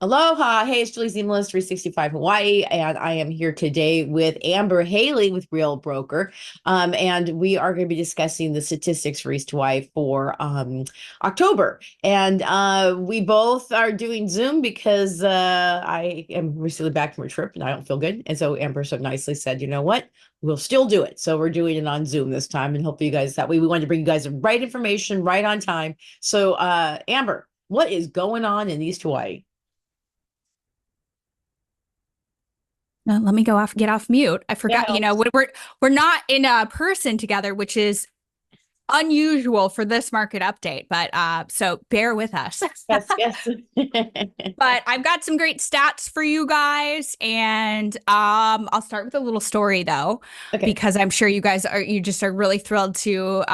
Aloha. Hey, it's Julie Ziemelis, 365 Hawaii, and I am here today with Amber Haley with Real Broker. And we are going to be discussing the statistics for East Hawaii for October. And we both are doing Zoom because I am recently back from a trip and I don't feel good. And so Amber so nicely said, you know what? We'll still do it. So we're doing it on Zoom this time. And hopefully you guys, that way we wanted to bring you guys the right information right on time. So Amber, what is going on in East Hawaii? Let me get off mute. I That forgot, helps. we're not in a person together, which is unusual for this market update, but so bear with us. Yes, yes. But I've got some great stats for you guys, and I'll start with a little story though, Okay. because I'm sure you just are really thrilled to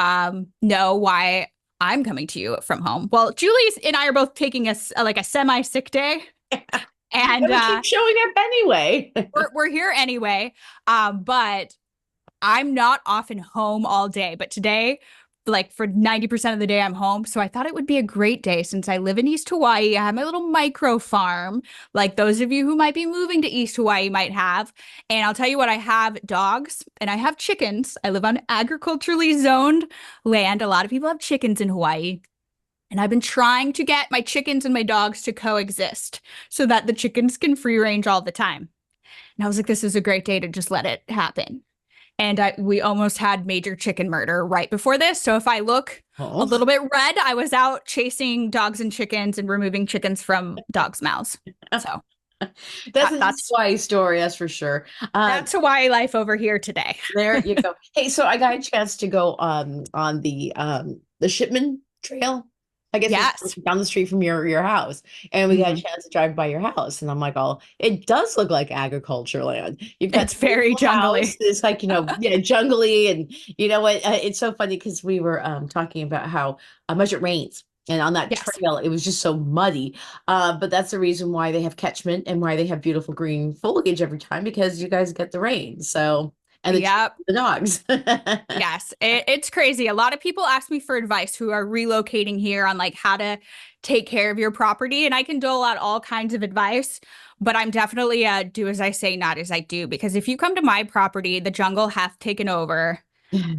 know why I'm coming to you from home. Well, Julie and I are both taking a semi sick day, And and we keep showing up anyway. we're here anyway. But I'm not often home all day, but today, like for 90% of the day, I'm home. So I thought it would be a great day since I live in East Hawaii. I have my little micro farm, like those of you who might be moving to East Hawaii might have. And I'll tell you what, I have dogs and I have chickens. I live on agriculturally zoned land. A lot of people have chickens in Hawaii. And I've been trying to get my chickens and my dogs to coexist so that the chickens can free range all the time. And I was like, this is a great day to just let it happen. And we almost had major chicken murder right before this. So if I look a Oh, little bit red, I was out chasing dogs and chickens and removing chickens from dogs' mouths. So that's a that's Hawaii story, that's for sure. that's Hawaii life over here today. There you go. Hey, so I got a chance to go on the Shipman Trail. I guess it's Yes, down the street from your house. And we got a hmm chance to drive by your house. And I'm like, oh, it does look like agriculture land. You've got it's the very beautiful house. jungly. It's like, yeah, jungly. And you know what? It's so funny because we were talking about how much it rains. And on that Yes. trail, it was just so muddy. But that's the reason why they have catchment and why they have beautiful green foliage every time because you guys get the rain. So and Yep. the dogs. Yes, it's crazy. A lot of people ask me for advice who are relocating here on like how to take care of your property, and I can dole out all kinds of advice, but I'm definitely do as I say, not as I do, because if you come to my property, the jungle has taken over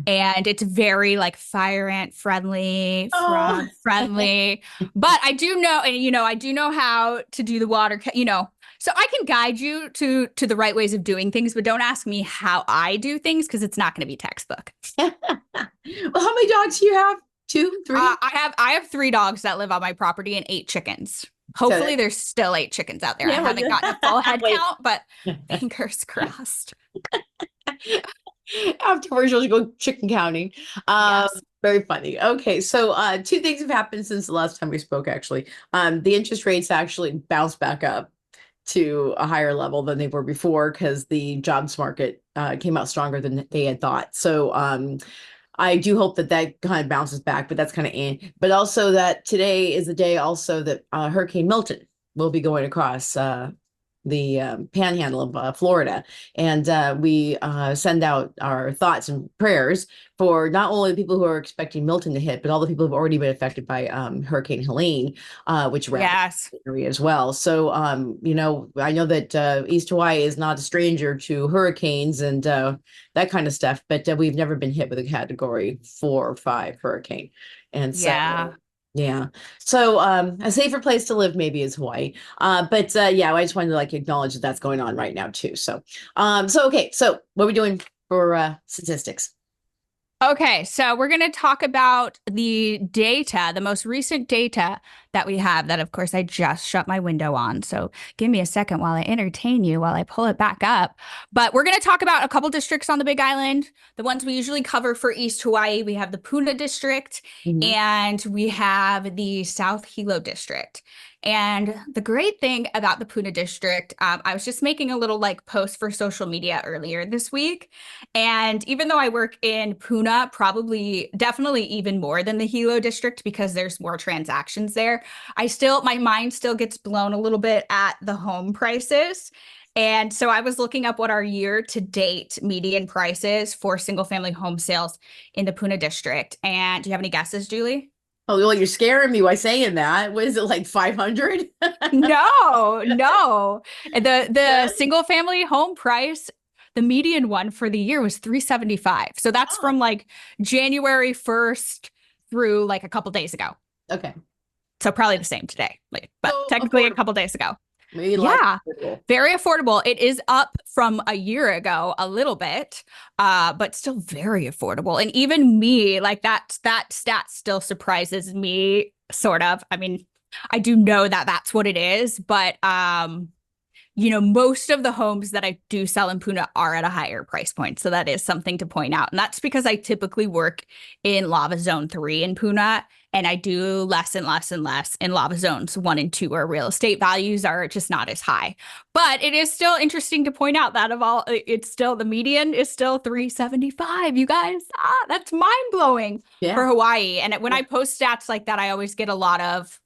and it's very like fire ant friendly, Oh, frog friendly. But I do know, and I do know how to do the so I can guide you to the right ways of doing things, but don't ask me how I do things because it's not going to be textbook. well, how many dogs do you have? Two, three? I have 3 dogs that live on my property and 8 chickens. So Hopefully, there's still 8 chickens out there. I yeah, haven't gotten a full head wait. count, but fingers crossed. Afterwards, you'll go chicken counting. Yes. Very funny. Okay, so two things have happened since the last time we spoke, actually. The interest rates actually bounced back up to a higher level than they were before because the jobs market came out stronger than they had thought. So I do hope that that kind of bounces back, but that's kind of but also that today is the day also that Hurricane Milton will be going across the panhandle of Florida. And we send out our thoughts and prayers for not only the people who are expecting Milton to hit, but all the people who've already been affected by Hurricane Helene, which ravaged Yes. the area as well. So, I know that East Hawaii is not a stranger to hurricanes and that kind of stuff, but we've never been hit with a category 4 or 5 hurricane. And Yeah. so, yeah. So a safer place to live maybe is Hawaii. But yeah, I just wanted to like acknowledge that that's going on right now too. So okay, so what are we doing for statistics? Okay, so we're going to talk about the data, the most recent data that we have that, of course, I just shut my window on. So give me a second while I entertain you while I pull it back up. But we're going to talk about a couple districts on the Big Island. The ones we usually cover for East Hawaii, we have the Puna district Mhm. and we have the South Hilo district. And the great thing about the Puna district, I was just making a little like post for social media earlier this week. And even though I work in Puna, probably definitely even more than the Hilo district because there's more transactions there, my mind still gets blown a little bit at the home prices. And so I was looking up what our year to date median price is for single family home sales in the Puna district. And do you have any guesses, Julie? Oh, well, you're scaring me by saying that. What is it, like 500? No, no. The Yeah. single family home price, the median one for the year was 375. So that's Oh, from like January 1st through like a couple days ago. okay. So probably the same today, like, but So technically a affordable. couple days ago. Maybe like Yeah, affordable. very affordable. It is up from a year ago a little bit, but still very affordable. And even me, like that stat still surprises me, sort of. I mean, I do know that that's what it is, but most of the homes that I do sell in Puna are at a higher price point. So that is something to point out. And that's because I typically work in Lava Zone 3 in Puna, and I do less and less and less in Lava Zones 1 and 2, where real estate values are just not as high. But it is still interesting to point out that it's still the median is still 375. You guys, that's mind blowing for Yeah. Hawaii. And when I post stats like that, I always get a lot of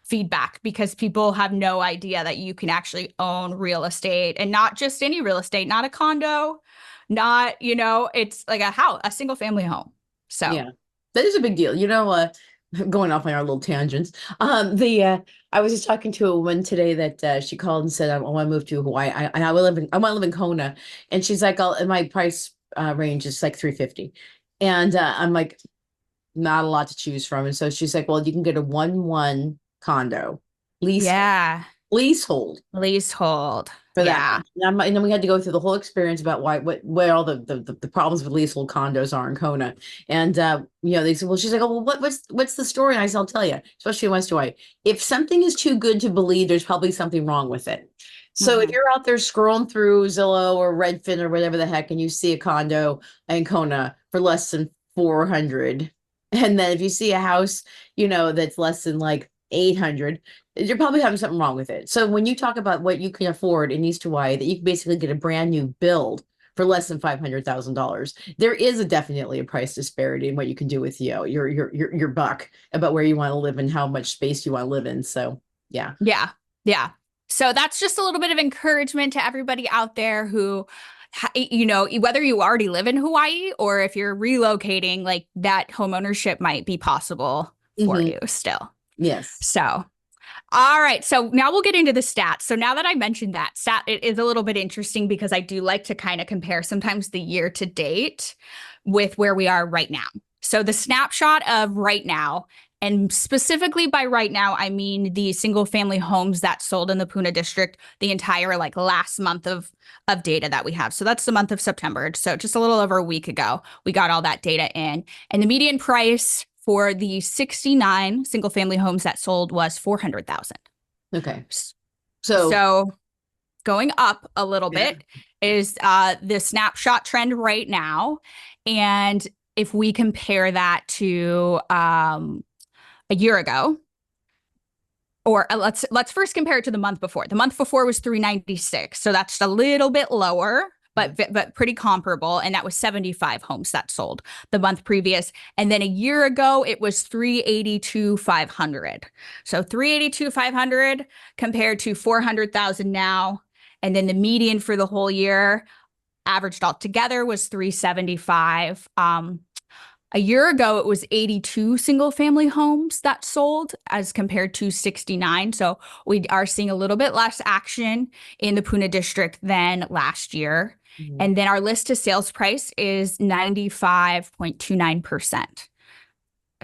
feedback because people have no idea that you can actually own real estate, and not just any real estate, not a condo, not, it's like a house, a single family home. So, Yeah. That is a big deal. Going off on our little tangents. The I was just talking to a woman today that she called and said, I want to move to Hawaii. I want to live in Kona. And she's like, and my price range is like 350. And I'm like, not a lot to choose from. And so she's like, well, you can get a 1-1 condo, leasehold, yeah, leasehold leasehold. for that Yeah. much. And then we had to go through the whole experience about where all the problems with leasehold condos are in Kona. And they said, well, she's like, oh, well, what's the story? And I said, I'll tell you, especially in West Hawaii. If something is too good to believe, there's probably something wrong with it. So if Mhm. you're out there scrolling through Zillow or Redfin or whatever the heck, and you see a condo in Kona for less than 400, and then if you see a house, that's less than like 800, you're probably having something wrong with it. So when you talk about what you can afford in East Hawaii, that you can basically get a brand new build for less than $500,000, there is definitely a price disparity in what you can do with your buck about where you want to live and how much space you want to live in. So yeah. Yeah. Yeah. So that's just a little bit of encouragement to everybody out there who, whether you already live in Hawaii or if you're relocating, like that home ownership might be possible for Hmm. you still. Yes. So, all right. So now we'll get into the stats. So now that I mentioned that it is a little bit interesting because I do like to kind of compare sometimes the year to date with where we are right now. So the snapshot of right now, and specifically by right now, I mean the single family homes that sold in the Puna district the entire like last month of data that we have. So that's the month of September. So just a little over a week ago, we got all that data in. And the median price for the 69 single family homes that sold was 400,000. Okay. So So going up a little yeah. bit is the snapshot trend right now. And if we compare that to a year ago, or let's first compare it to the month before. The month before was 396, so that's a little bit lower, but pretty comparable, and that was 75 homes that sold the month previous. And then a year ago, it was 382,500. So 382,500 compared to 400,000 now, and then the median for the whole year, averaged all together, was 375. A year ago, it was 82 single family homes that sold as compared to 69. So we are seeing a little bit less action in the Puna district than last year. Mhm. And then our list to sales price is 95.29%.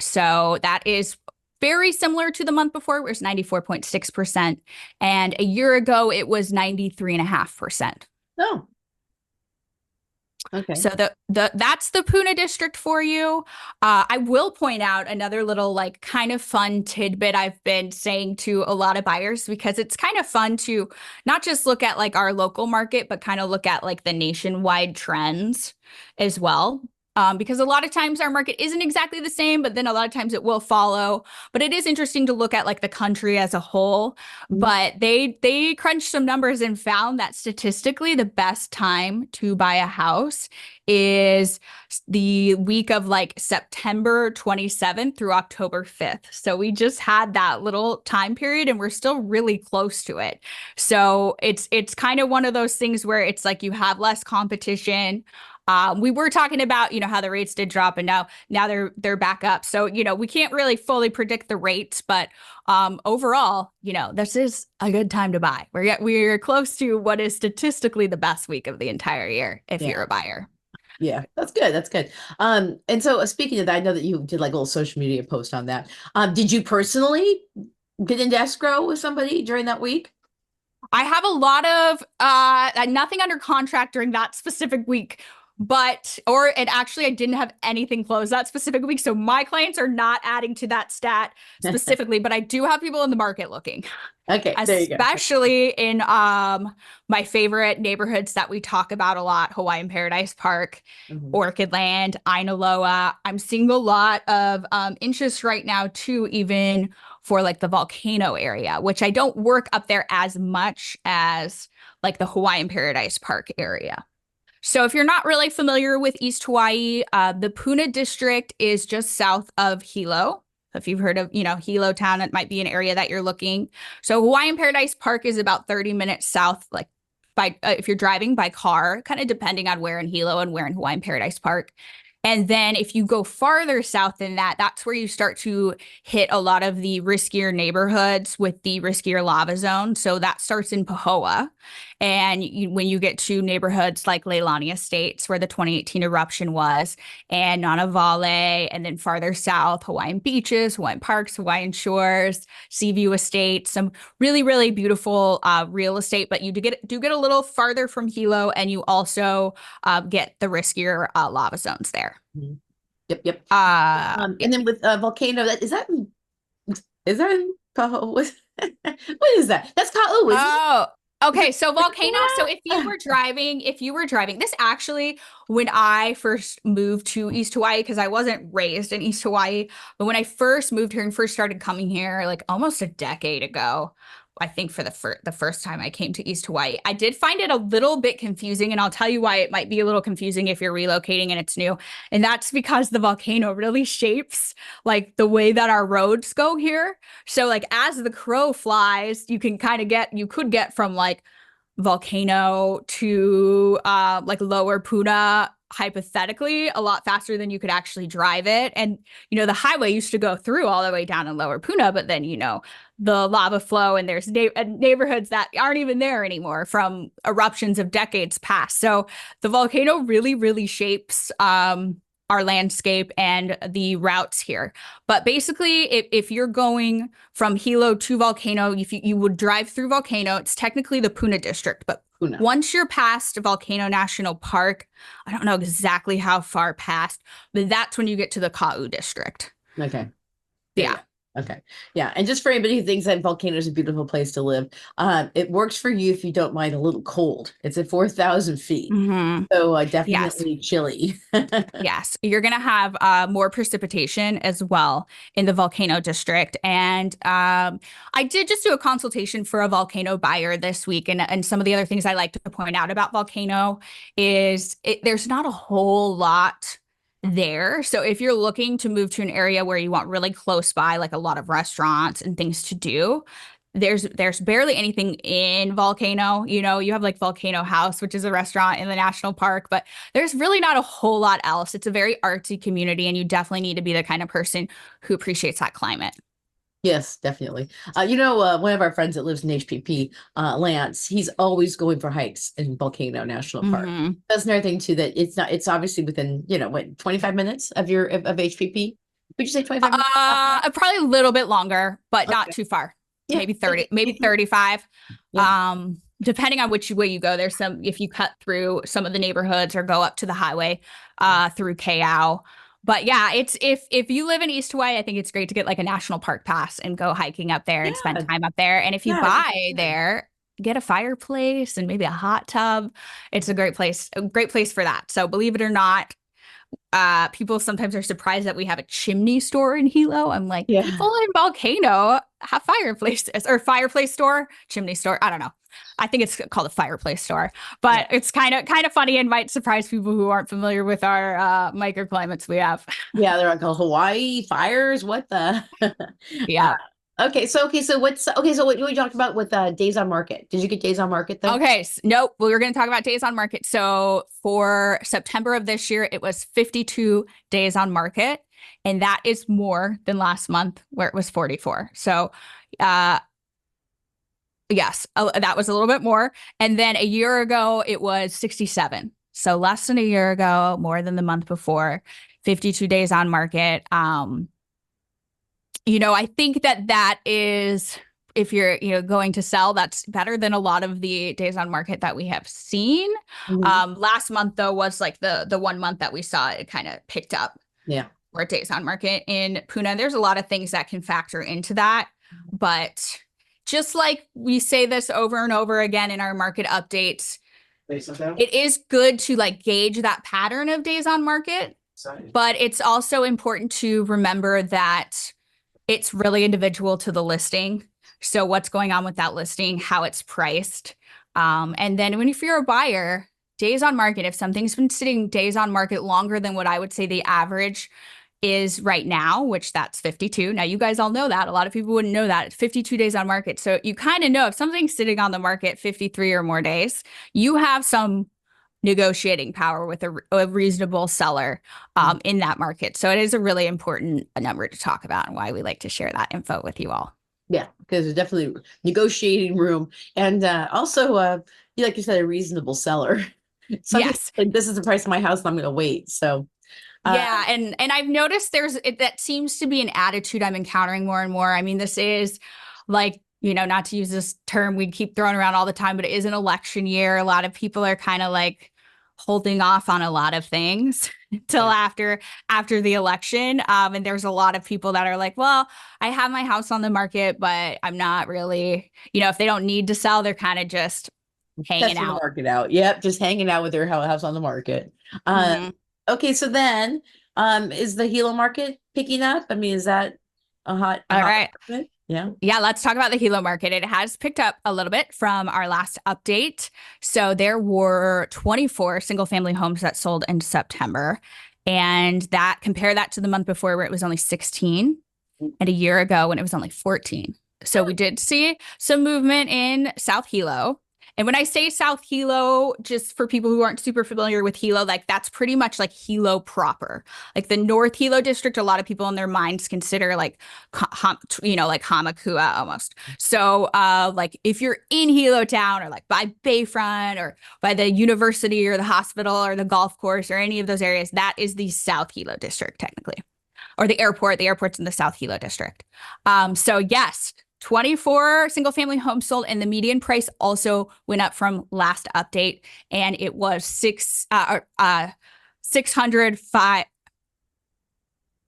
So that is very similar to the month before, where it's 94.6%. And a year ago, it was 93.5%. Oh, okay. So that's the Puna district for you. I will point out another little like kind of fun tidbit I've been saying to a lot of buyers, because it's kind of fun to not just look at like our local market, but kind of look at like the nationwide trends as well. Because a lot of times our market isn't exactly the same, but then a lot of times it will follow. But it is interesting to look at like the country as a whole. Mhm. But they crunched some numbers and found that statistically the best time to buy a house is the week of like September 27th through October 5th. So we just had that little time period and we're still really close to it. So it's kind of one of those things where it's like you have less competition. We were talking about, how the rates did drop, and now they're back up. So, we can't really fully predict the rates, but overall, this is a good time to buy. We're close to what is statistically the best week of the entire year if Yeah. you're a buyer. Yeah, that's good. That's good. And so speaking of that, I know that you did like a little social media post on that. Did you personally get into escrow with somebody during that week? I have a lot of nothing under contract during that specific week, and actually I didn't have anything closed that specific week. So my clients are not adding to that stat specifically, but I do have people in the market looking. Okay, there you go. Especially in my favorite neighborhoods that we talk about a lot, Hawaiian Paradise Park, Mhm. Orchid Land, Ainaloa. I'm seeing a lot of interest right now too, even for like the Volcano area, which I don't work up there as much as like the Hawaiian Paradise Park area. So if you're not really familiar with East Hawaii, the Puna district is just south of Hilo. If you've heard of, Hilo town, that might be an area that you're looking. So Hawaiian Paradise Park is about 30 minutes south, like by if you're driving by car, kind of depending on where in Hilo and where in Hawaiian Paradise Park. And then if you go farther south than that, that's where you start to hit a lot of the riskier neighborhoods with the riskier lava zone. So that starts in Pahoa. And when you get to neighborhoods like Leilani Estates, where the 2018 eruption was, and Nanavale, and then farther south, Hawaiian beaches, Hawaiian parks, Hawaiian shores, Seaview Estates, some really, really beautiful real estate. But you do get a little farther from Hilo, and you also get the riskier lava zones there. Mhm. Yep, yep. Yeah. And then with Volcano, is that in Tahoe? What is that? That's Ka'u, isn't it? Oh, Is okay. it? So Volcano. So if you were driving, this actually, when I first moved to East Hawaii, because I wasn't raised in East Hawaii, but when I first moved here and first started coming here, like almost a decade ago, I think for the first time I came to East Hawaii, I did find it a little bit confusing, and I'll tell you why it might be a little confusing if you're relocating and it's new. And that's because the volcano really shapes like the way that our roads go here. So like as the crow flies, you could get from like Volcano to like Lower Puna hypothetically a lot faster than you could actually drive it. And the highway used to go through all the way down in Lower Puna, but then the lava flow, and there's neighborhoods that aren't even there anymore from eruptions of decades past. So the volcano really, really shapes our landscape and the routes here. But basically, if you're going from Hilo to Volcano, if you would drive through Volcano, it's technically the Puna district. But Puna. once you're past Volcano National Park, I don't know exactly how far past, but that's when you get to the Ka'u district. Okay. There you Yeah. go. Okay. Yeah. And just for anybody who thinks that Volcano is a beautiful place to live, it works for you if you don't mind a little cold. It's at 4,000 feet. Hmm. So Yes. definitely chilly. Yes, you're going to have more precipitation as well in the volcano district. And I did just do a consultation for a volcano buyer this week. And some of the other things I like to point out about volcano is there's not a whole lot there. So if you're looking to move to an area where you want really close by, like a lot of restaurants and things to do, there's barely anything in Volcano. You have like Volcano House, which is a restaurant in the national park, but there's really not a whole lot else. It's a very artsy community, and you definitely need to be the kind of person who appreciates that climate. Yes, definitely. One of our friends that lives in HPP, Lance, he's always going for hikes in Volcano National Park. Hmm. That's another thing too, that it's obviously within, 25 minutes of of HPP. Would you say 25 minutes? Probably a little bit longer, but not Okay. too far. Yeah. Maybe 30, maybe 35. Yeah. Depending on which way you go, if you cut through some of the neighborhoods or go up to the highway, through Kayao. But yeah, it's if you live in East Hawaii, I think it's great to get like a national park pass and go hiking up there and spend Yeah. time up there. And if you Yeah. buy there, get a fireplace and maybe a hot tub. It's a great place for that. So believe it or not, people sometimes are surprised that we have a chimney store in Hilo. I'm like, Yeah. people in Volcano have fireplaces or fireplace store, chimney store. I don't know. I think it's called a fireplace store, but it's kind of funny and might surprise people who aren't familiar with our microclimates we have. Yeah, they're like, oh, Hawaii fires. What the? Yeah. Okay, so what we talked about with days on market? Did you get days on market though? Okay, nope. Well, we're going to talk about days on market. So for September of this year, it was 52 days on market, and that is more than last month where it was 44. So, uh, yes, that was a little bit more. And then a year ago, it was 67. So less than a year ago, more than the month before, 52 days on market. I think that is, if you're, going to sell, that's better than a lot of the days on market that we have seen. Mhm. Last month though was like the 1 month that we saw it kind of picked up Yeah. for days on market in Puna. There's a lot of things that can factor into that, but just like we say this over and over again in our market updates, it is good to like gauge that pattern of days on market, but it's also important to remember that it's really individual to the listing. So what's going on with that listing, how it's priced. And then if you're a buyer, days on market, if something's been sitting days on market longer than what I would say the average is right now, which that's 52. Now you guys all know that. A lot of people wouldn't know that. It's 52 days on market. So you kind of know if something's sitting on the market 53 or more days, you have some negotiating power with a reasonable seller in that market. So it is a really important number to talk about and why we like to share that info with you all. Yeah, because there's definitely negotiating room, and also, like you said, a reasonable seller. Some people Yes. think this is the price of my house, and I'm going to wait. So, uh, Yeah, and I've noticed that seems to be an attitude I'm encountering more and more. I mean, this is like, not to use this term we keep throwing around all the time, but it is an election year. A lot of people are kind of like holding off on a lot of things until yeah, after the election. And there's a lot of people that are like, well, I have my house on the market, but I'm not really, if they don't need to sell, they're kind of just hanging testing the out. market out. Yep, just hanging out with their house on the market. Mhm. Okay, so then, is the Hilo market picking up? I mean, is that a All hot right. market? Yeah. Yeah, let's talk about the Hilo market. It has picked up a little bit from our last update. So there were 24 single family homes that sold in September. And compare that to the month before where it was only 16 and a year ago when it was only 14. So we did see some movement in South Hilo. And when I say South Hilo, just for people who aren't super familiar with Hilo, like that's pretty much like Hilo proper. Like the North Hilo district, a lot of people in their minds consider like, like Hamakua almost. So, like if you're in Hilo town or like by Bayfront or by the university or the hospital or the golf course or any of those areas, that is the South Hilo district technically, or the airport. The airport's in the South Hilo district. So yes, 24 single family homes sold, and the median price also went up from last update, and it was 605.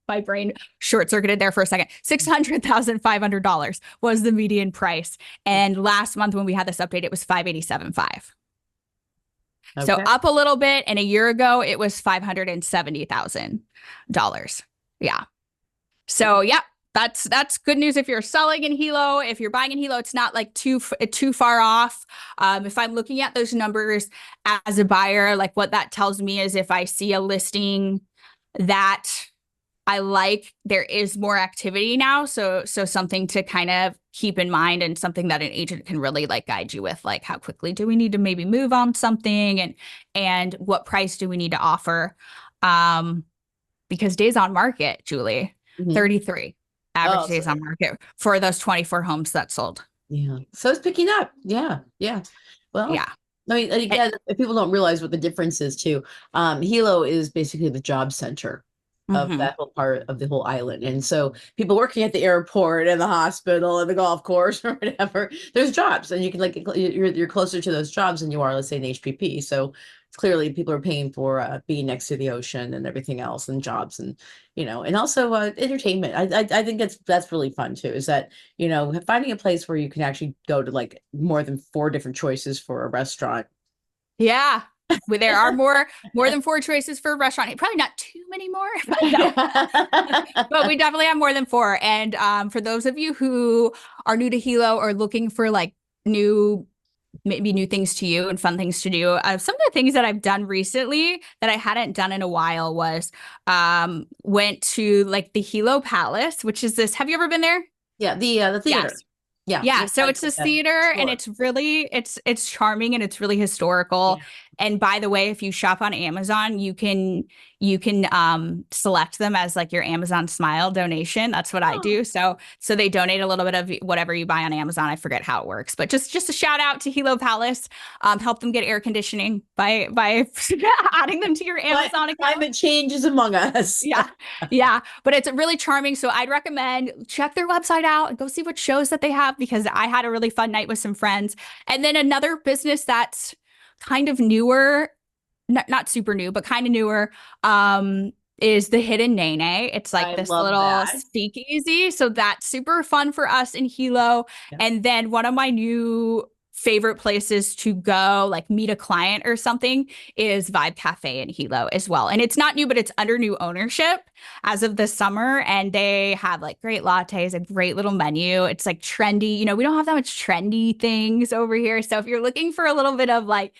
My brain short circuited there for a second. $600,500 was the median price, and last month when we had this update, it was 587.5. So Okay. up a little bit, and a year ago it was $570,000. Yeah. So yeah, that's good news if you're selling in Hilo. If you're buying in Hilo, it's not like too far off. If I'm looking at those numbers as a buyer, like what that tells me is if I see a listing that I like, there is more activity now. So something to kind of keep in mind and something that an agent can really like guide you with, like how quickly do we need to maybe move on something and what price do we need to offer? Because days on market, Julie, Mhm. 33 average Oh, days on market for those 24 homes that sold. yeah. So it's picking up. Yeah. Yeah. Well, Yeah. I mean, and again, if people don't realize what the difference is too, Hilo is basically the job center of Mm-hmm. that whole part of the whole island. And so people working at the airport and the hospital and the golf course or whatever, there's jobs and you can like, you're closer to those jobs than you are, let's say in HPP. So clearly people are paying for being next to the ocean and everything else and jobs and, and also entertainment. I think that's really fun too, is that, finding a place where you can actually go to like more than four different choices for a restaurant. Yeah. Well, there are more than four choices for a restaurant. Probably not too many more, but no. But we definitely have more than four. And for those of you who are new to Hilo or looking for like maybe new things to you and fun things to do, some of the things that I've done recently that I hadn't done in a while was went to like the Hilo Palace, which is this. Have you ever been there? Yeah, the theater. Yes. Yeah, Yeah, we so tried it's to a get that theater and store. it's charming and it's really historical. Yeah. And by the way, if you shop on Amazon, you can select them as like your Amazon Smile donation. That's what I Oh, do. So they donate a little bit of whatever you buy on Amazon. I forget how it works, but just a shout out to Hilo Palace. Help them get air conditioning by adding them to your Amazon account. climate change is among us. Yeah. Yeah. But it's really charming. So I'd recommend check their website out and go see what shows that they have because I had a really fun night with some friends. And then another business that's kind of newer, not super new, but kind of newer, is the Hidden Nene. It's like I this love little that. speakeasy. So that's super fun for us in Hilo. Yeah. And then one of my new favorite places to go, like meet a client or something, is Vibe Cafe in Hilo as well. And it's not new, but it's under new ownership as of this summer. And they have like great lattes, a great little menu. It's like trendy. We don't have that much trendy things over here. So if you're looking for a little bit of like,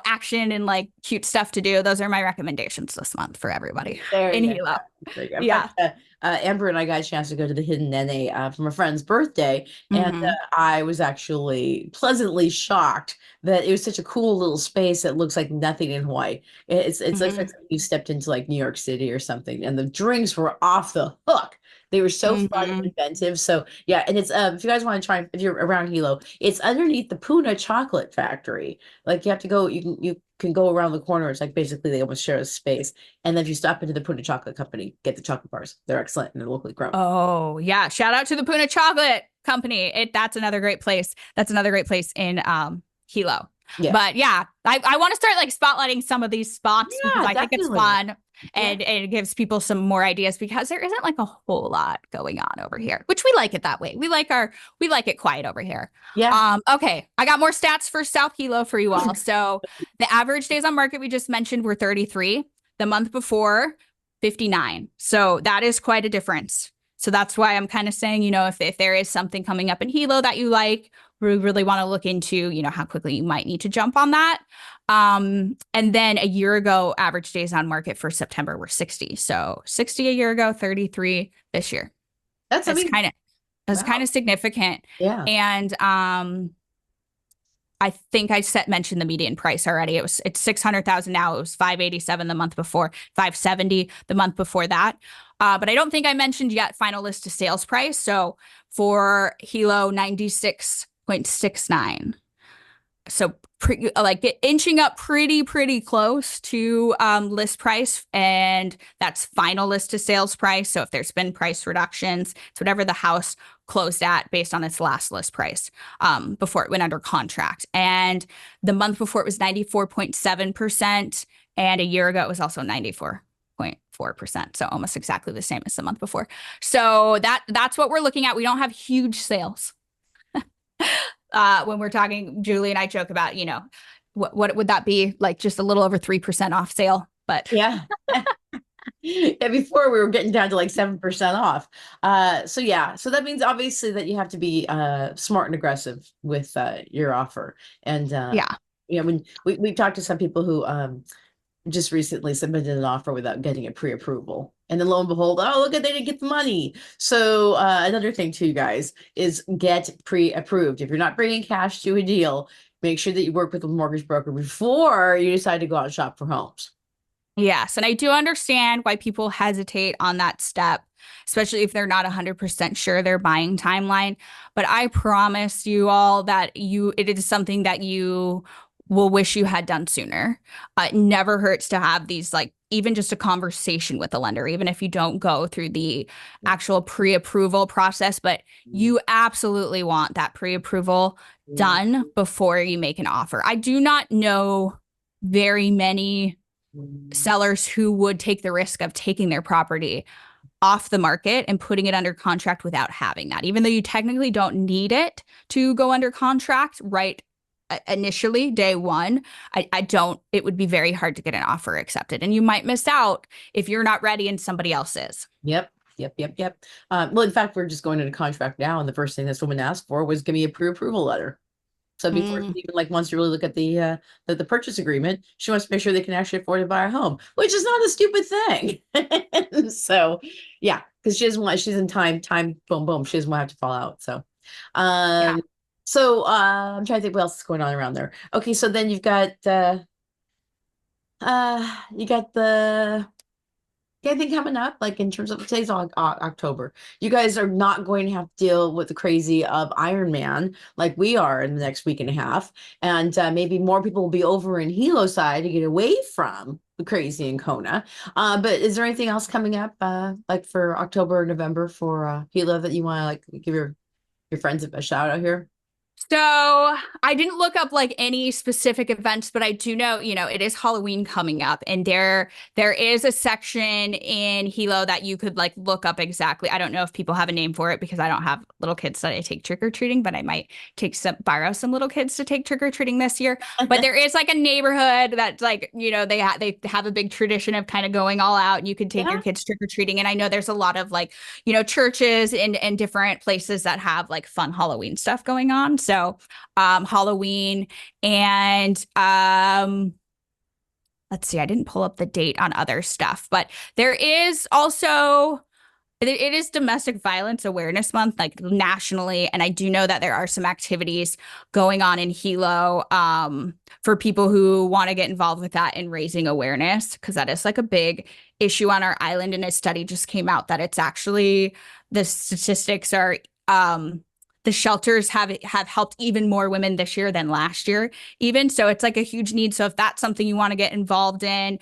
action and like cute stuff to do, those are my recommendations this month for everybody There in you go. Hilo. There you go. In Yeah. fact, Amber and I got a chance to go to the Hidden Nene from a friend's birthday, and Hmm. I was actually pleasantly shocked that it was such a cool little space that looks like nothing in Hawaii. It's like Hmm. you stepped into like New York City or something, and the drinks were off the hook. They were so fun and Hmm. inventive. So yeah, and it's if you guys want to try, if you're around Hilo, it's underneath the Puna chocolate factory. Like you have to go, you can go around the corner. It's like basically they almost share a space. And then if you stop into the Puna Chocolate Company, get the chocolate bars. They're excellent and they're locally grown. Oh, yeah. Shout out to the Puna Chocolate Company. That's another great place. That's another great place in Hilo. Yeah. But yeah, I want to start like spotlighting some of these spots because Yeah, I think it's definitely. fun Yeah. and it gives people some more ideas because there isn't like a whole lot going on over here, which we like it that way. We like it quiet over here. Yeah. Okay, I got more stats for South Hilo for you all. So the average days on market we just mentioned were 33. The month before, 59. So that is quite a difference. So that's why I'm kind of saying, if there is something coming up in Hilo that you like, we really want to look into, how quickly you might need to jump on that. And then a year ago, average days on market for September were 60. So 60 a year ago, 33 this year. That's, I That's mean, kind of that's kind wow. of significant. Yeah. And I think I mentioned the median price already. It's 600,000 now. It was 587 the month before, 570 the month before that. But I don't think I mentioned yet final list to sales price. So for Hilo, 96.69. So inching up pretty close to list price, and that's final list to sales price. So if there's been price reductions, it's whatever the house closed at based on its last list price before it went under contract. And the month before it was 94.7%, and a year ago it was also 94.4%. So almost exactly the same as the month before. So that's what we're looking at. We don't have huge sales. When we're talking, Julie and I joke about, what would that be? Like just a little over 3% off sale. But Yeah. Yeah, before we were getting down to like 7% off. So yeah, so that means obviously that you have to be smart and aggressive with your offer. And yeah. when we talked to some people who just recently submitted an offer without getting a pre-approval. And then lo and behold, oh, look at they didn't get the money. So another thing too, guys, is get pre-approved. If you're not bringing cash to a deal, make sure that you work with a mortgage broker before you decide to go out and shop for homes. Yes. And I do understand why people hesitate on that step, especially if they're not 100% sure their buying timeline. But I promise you all that it is something that you will wish you had done sooner. It never hurts to have these, like, even just a conversation with a lender, even if you don't go through the actual pre-approval process. But you absolutely want that pre-approval done before you make an offer. I do not know very many sellers who would take the risk of taking their property off the market and putting it under contract without having that, even though you technically don't need it to go under contract right initially, day one. I don't, it would be very hard to get an offer accepted. And you might miss out if you're not ready and somebody else is. Yep. Yep. Well, in fact, we're just going into contract now, and the first thing this woman asked for was give me a pre-approval letter. So before she even like wants to really look at the purchase agreement, she wants to make sure they can actually afford to buy a home, which is not a stupid thing. So yeah, because she doesn't want, she's in time, boom, boom, she doesn't want to have to fall out. So Yeah. um I'm trying to think what else is going on around there. Okay, so then you got the anything coming up, like in terms of today's October. You guys are not going to have to deal with the crazy of Iron Man like we are in the next week and a half. And maybe more people will be over in Hilo side to get away from the crazy in Kona. But is there anything else coming up like for October or November for Hilo that you want to like give your friends a shout out here? So I didn't look up like any specific events, but I do know, it is Halloween coming up, and there is a section in Hilo that you could like look up exactly. I don't know if people have a name for it because I don't have little kids that I take trick-or-treating, but I might borrow some little kids to take trick-or-treating this year. But there is like a neighborhood that's like, they have a big tradition of kind of going all out, and you can take Yeah. your kids trick-or-treating. And I know there's a lot of like, churches and different places that have like fun Halloween stuff going on. So, Halloween and let's see, I didn't pull up the date on other stuff, but there is also it is Domestic Violence Awareness Month, like nationally, and I do know that there are some activities going on in Hilo for people who want to get involved with that and raising awareness, because that is like a big issue on our island. And a study just came out that it's actually the statistics are the shelters have helped even more women this year than last year, even. So it's like a huge need. So if that's something you want to get involved in,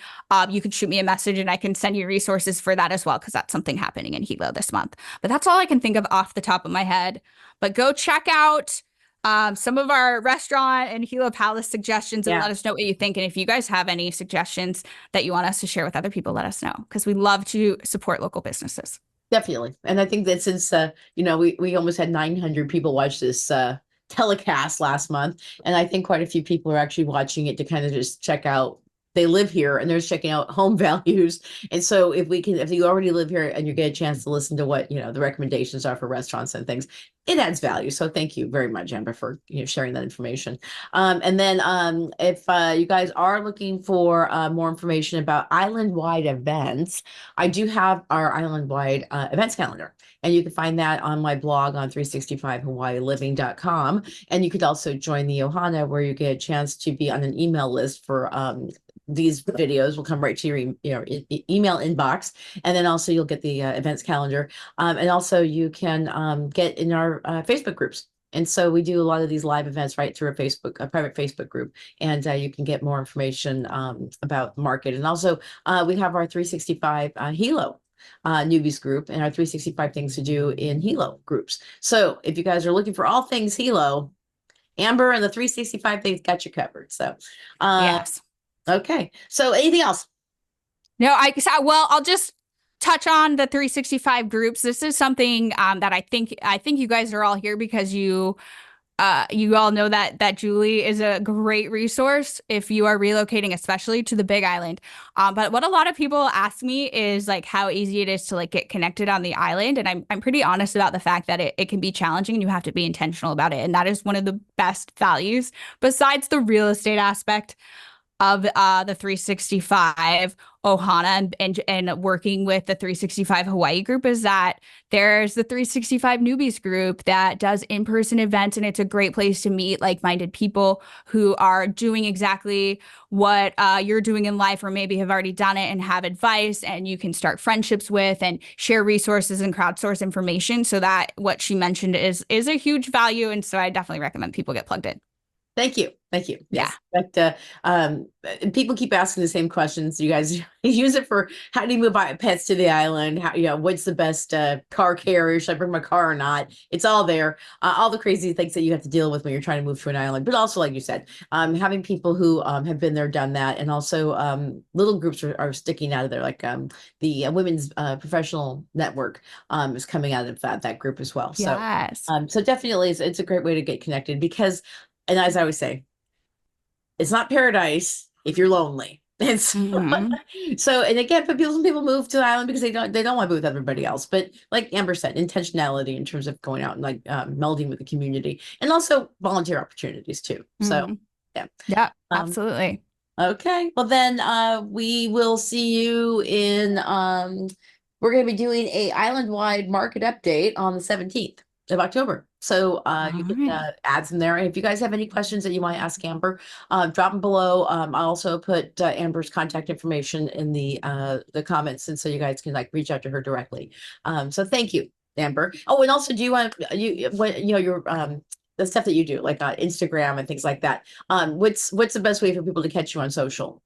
you can shoot me a message and I can send you resources for that as well, because that's something happening in Hilo this month. But that's all I can think of off the top of my head. But go check out some of our restaurant and Hilo Palace suggestions and Yeah. let us know what you think. And if you guys have any suggestions that you want us to share with other people, let us know, because we love to support local businesses. Definitely. And I think that since we almost had 900 people watch this telecast last month, and I think quite a few people are actually watching it to kind of just check out. They live here and they're checking out home values. And so if you already live here and you get a chance to listen to what, the recommendations are for restaurants and things, it adds value. So thank you very much, Amber, for sharing that information. And then if you guys are looking for more information about island-wide events, I do have our island-wide events calendar. And you can find that on my blog on 365hawaiiliving.com. And you could also join the Ohana, where you get a chance to be on an email list for these videos will come right to your email inbox, and then also you'll get the events calendar, and also you can get in our Facebook groups. And so we do a lot of these live events right through a private Facebook group, and you can get more information about the market. And also we have our 365 Hilo newbies group and our 365 things to do in Hilo groups. So if you guys are looking for all things Hilo, Amber and the 365 things got you covered. So Yes. okay. So anything else? No, well, I'll just touch on the 365 groups. This is something that I think you guys are all here because you all know that Julie is a great resource if you are relocating, especially to the Big Island. But what a lot of people ask me is like how easy it is to like get connected on the island. And I'm pretty honest about the fact that it can be challenging and you have to be intentional about it. And that is one of the best values besides the real estate aspect of the 365 Ohana and working with the 365 Hawaii group, is that there's the 365 newbies group that does in-person events, and it's a great place to meet like-minded people who are doing exactly what you're doing in life, or maybe have already done it and have advice, and you can start friendships with and share resources and crowdsource information. So that what she mentioned is a huge value, and so I definitely recommend people get plugged in. Thank you. Thank you. Yeah. Yes. But people keep asking the same questions. You guys use it for how do you move pets to the island? How, what's the best car carrier? Should I bring my car or not? It's all there. All the crazy things that you have to deal with when you're trying to move to an island. But also, like you said, having people who have been there, done that. And also little groups are sticking out of there. Like the Women's Professional Network is coming out of that group as well. So, Yes. so definitely it's a great way to get connected because, and as I always say, it's not paradise if you're lonely. And so, Mhm. so, and again, but some people move to the island because they don't want to be with everybody else. But like Amber said, intentionality in terms of going out and like melding with the community, and also volunteer opportunities too. So Mhm. yeah. Yeah, Um, absolutely. okay. Well then we will see you in we're gonna be doing a island-wide market update on the 17th of October. So All you can right. add some there. And if you guys have any questions that you want to ask Amber, drop them below. I also put Amber's contact information in the comments, and so you guys can like reach out to her directly. So thank you, Amber. Oh, and also, do you want you what you know your the stuff that you do like Instagram and things like that? What's the best way for people to catch you on social?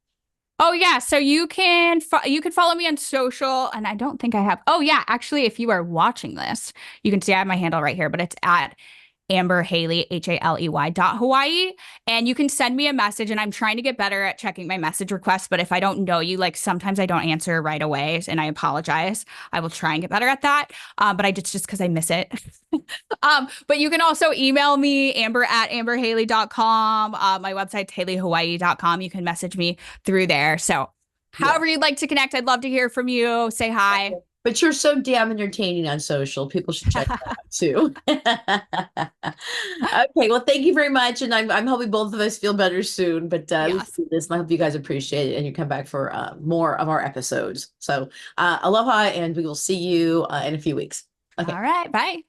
Oh yeah, so you can follow me on social, and I don't think I have. Oh yeah, actually, if you are watching this, you can see I have my handle right here, but it's at Amber Haley, Haley.Hawaii. And you can send me a message. And I'm trying to get better at checking my message requests. But if I don't know you, like sometimes I don't answer right away. And I apologize. I will try and get better at that. But I just because I miss it. But you can also email me, amber@amberhaley.com. My website's haleyhawaii.com. You can message me through there. So Yeah. however you'd like to connect, I'd love to hear from you. Say hi. But you're so damn entertaining on social. People should check that out too. Okay, well, thank you very much, and I'm hoping both of us feel better soon. But at least Yes. do this, and I hope you guys appreciate it, and you come back for more of our episodes. So, aloha, and we will see you in a few weeks. Okay. All right. Bye.